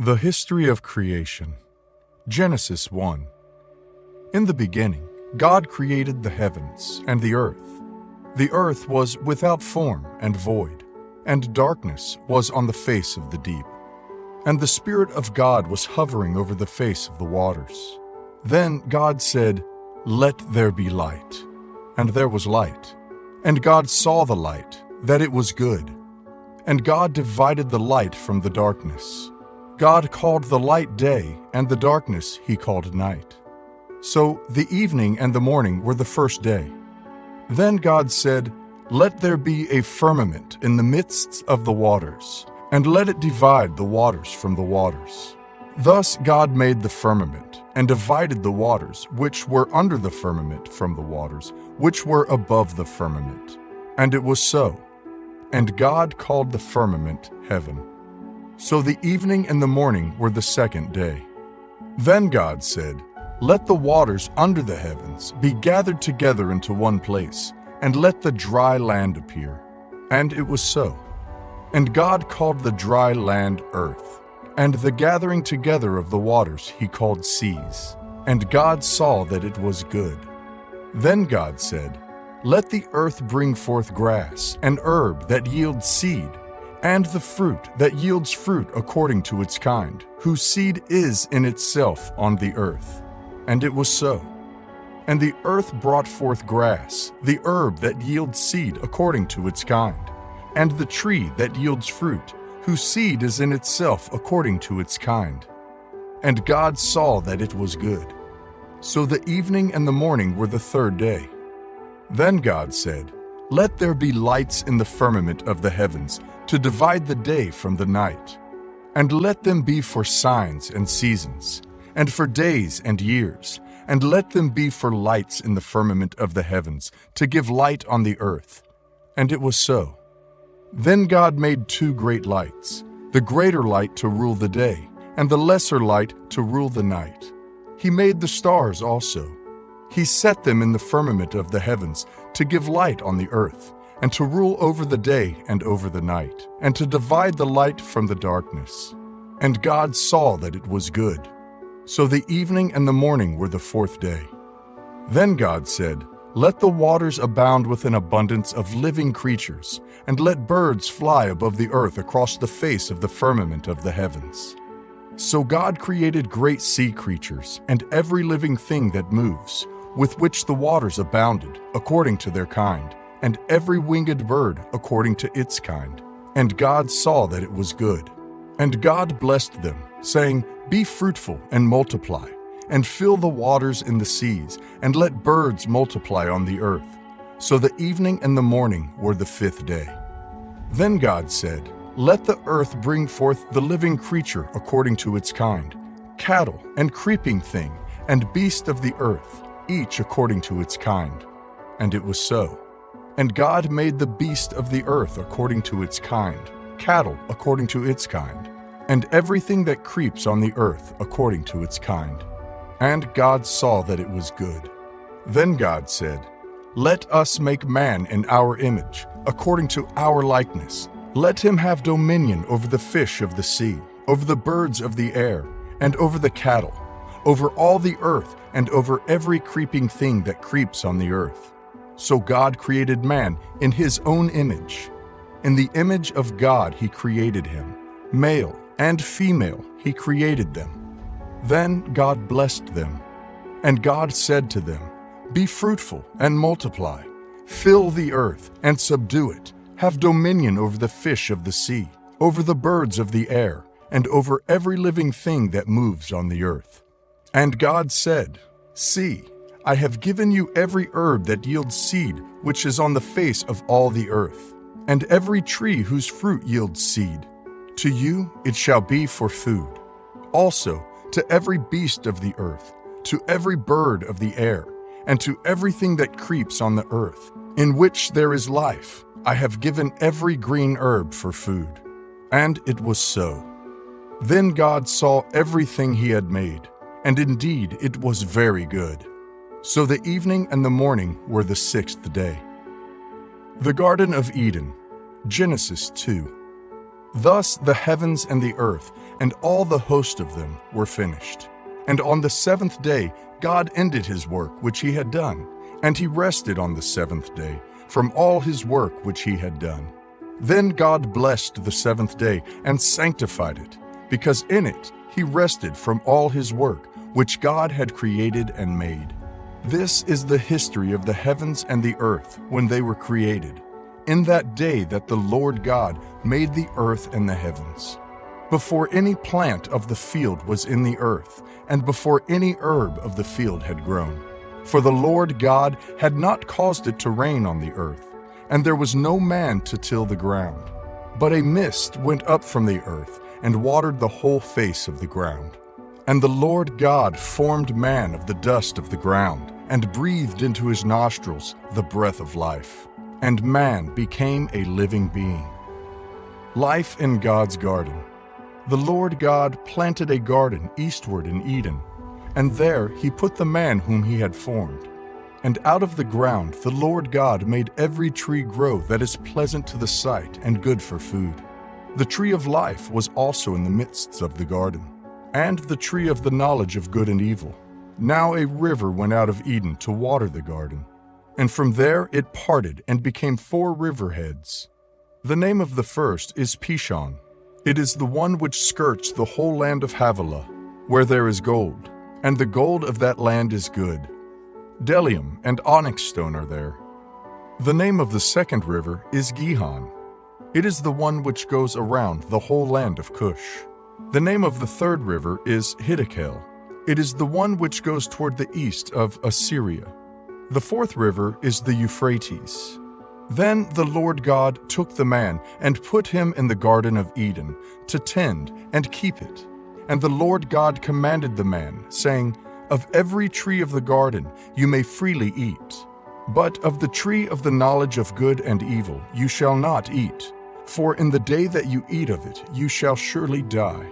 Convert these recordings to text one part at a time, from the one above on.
The history of creation. Genesis 1. In the beginning, God created the heavens and the earth. The earth was without form and void, and darkness was on the face of the deep. And the Spirit of God was hovering over the face of the waters. Then God said, "Let there be light." And there was light. And God saw the light, that it was good. And God divided the light from the darkness. God called the light day, and the darkness he called night. So the evening and the morning were the first day. Then God said, "Let there be a firmament in the midst of the waters, and let it divide the waters from the waters." Thus God made the firmament, and divided the waters which were under the firmament from the waters which were above the firmament. And it was so. And God called the firmament heaven. So the evening and the morning were the second day. Then God said, "Let the waters under the heavens be gathered together into one place, and let the dry land appear." And it was so. And God called the dry land earth, and the gathering together of the waters he called seas. And God saw that it was good. Then God said, "Let the earth bring forth grass, and herb that yields seed, and the fruit that yields fruit according to its kind, whose seed is in itself on the earth." And it was so. And the earth brought forth grass, the herb that yields seed according to its kind, and the tree that yields fruit, whose seed is in itself according to its kind. And God saw that it was good. So the evening and the morning were the third day. Then God said, "Let there be lights in the firmament of the heavens, to divide the day from the night. And let them be for signs and seasons, and for days and years, and let them be for lights in the firmament of the heavens, to give light on the earth." And it was so. Then God made two great lights, the greater light to rule the day, and the lesser light to rule the night. He made the stars also. He set them in the firmament of the heavens to give light on the earth, and to rule over the day and over the night, and to divide the light from the darkness. And God saw that it was good. So the evening and the morning were the fourth day. Then God said, "Let the waters abound with an abundance of living creatures, and let birds fly above the earth across the face of the firmament of the heavens." So God created great sea creatures, and every living thing that moves, with which the waters abounded, according to their kind, and every winged bird according to its kind. And God saw that it was good. And God blessed them, saying, "Be fruitful and multiply, and fill the waters in the seas, and let birds multiply on the earth." So the evening and the morning were the fifth day. Then God said, "Let the earth bring forth the living creature according to its kind, cattle and creeping thing, and beast of the earth, each according to its kind." And it was so. And God made the beast of the earth according to its kind, cattle according to its kind, and everything that creeps on the earth according to its kind. And God saw that it was good. Then God said, "Let us make man in our image, according to our likeness. Let him have dominion over the fish of the sea, over the birds of the air, and over the cattle, over all the earth, and over every creeping thing that creeps on the earth." So God created man in his own image. In the image of God he created him. Male and female he created them. Then God blessed them. And God said to them, "Be fruitful and multiply. Fill the earth and subdue it. Have dominion over the fish of the sea, over the birds of the air, and over every living thing that moves on the earth." And God said, "See, I have given you every herb that yields seed, which is on the face of all the earth, and every tree whose fruit yields seed. To you it shall be for food. Also to every beast of the earth, to every bird of the air, and to everything that creeps on the earth, in which there is life, I have given every green herb for food." And it was so. Then God saw everything he had made, and indeed it was very good. So the evening and the morning were the sixth day. The Garden of Eden. Genesis 2. Thus the heavens and the earth and all the host of them were finished. And on the seventh day God ended his work which he had done, and he rested on the seventh day from all his work which he had done. Then God blessed the seventh day and sanctified it, because in it he rested from all his work which God had created and made. This is the history of the heavens and the earth when they were created, in that day that the Lord God made the earth and the heavens. Before any plant of the field was in the earth, and before any herb of the field had grown. For the Lord God had not caused it to rain on the earth, and there was no man to till the ground. But a mist went up from the earth and watered the whole face of the ground. And the Lord God formed man of the dust of the ground, and breathed into his nostrils the breath of life. And man became a living being. Life in God's garden. The Lord God planted a garden eastward in Eden, and there he put the man whom he had formed. And out of the ground the Lord God made every tree grow that is pleasant to the sight and good for food. The tree of life was also in the midst of the garden, and the tree of the knowledge of good and evil. Now a river went out of Eden to water the garden, and from there it parted and became 4 riverheads. The name of the first is Pishon. It is the one which skirts the whole land of Havilah, where there is gold, and the gold of that land is good. Bdellium and onyx stone are there. The name of the second river is Gihon. It is the one which goes around the whole land of Cush. The name of the third river is Hiddekel. It is the one which goes toward the east of Assyria. The fourth river is the Euphrates. Then the Lord God took the man and put him in the Garden of Eden to tend and keep it. And the Lord God commanded the man, saying, Of every tree of the garden you may freely eat, but of the tree of the knowledge of good and evil you shall not eat, for in the day that you eat of it you shall surely die.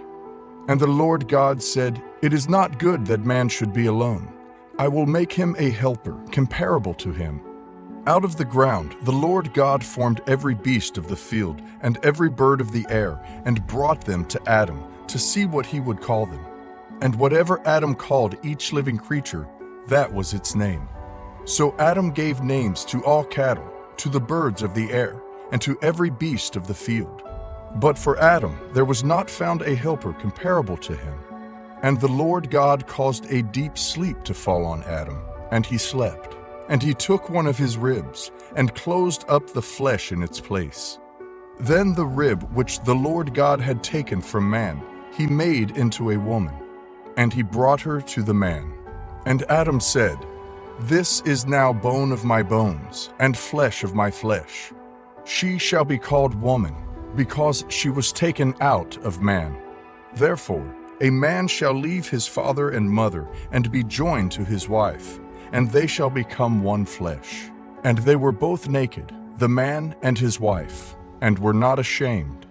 And the Lord God said, It is not good that man should be alone. I will make him a helper comparable to him. Out of the ground the Lord God formed every beast of the field and every bird of the air, and brought them to Adam to see what he would call them. And whatever Adam called each living creature, that was its name. So Adam gave names to all cattle, to the birds of the air, and to every beast of the field. But for Adam there was not found a helper comparable to him. And the Lord God caused a deep sleep to fall on Adam, and he slept. And he took one of his ribs, and closed up the flesh in its place. Then the rib which the Lord God had taken from man, he made into a woman, and he brought her to the man. And Adam said, This is now bone of my bones, and flesh of my flesh. She shall be called woman, because she was taken out of man. Therefore, a man shall leave his father and mother, and be joined to his wife, and they shall become one flesh. And they were both naked, the man and his wife, and were not ashamed.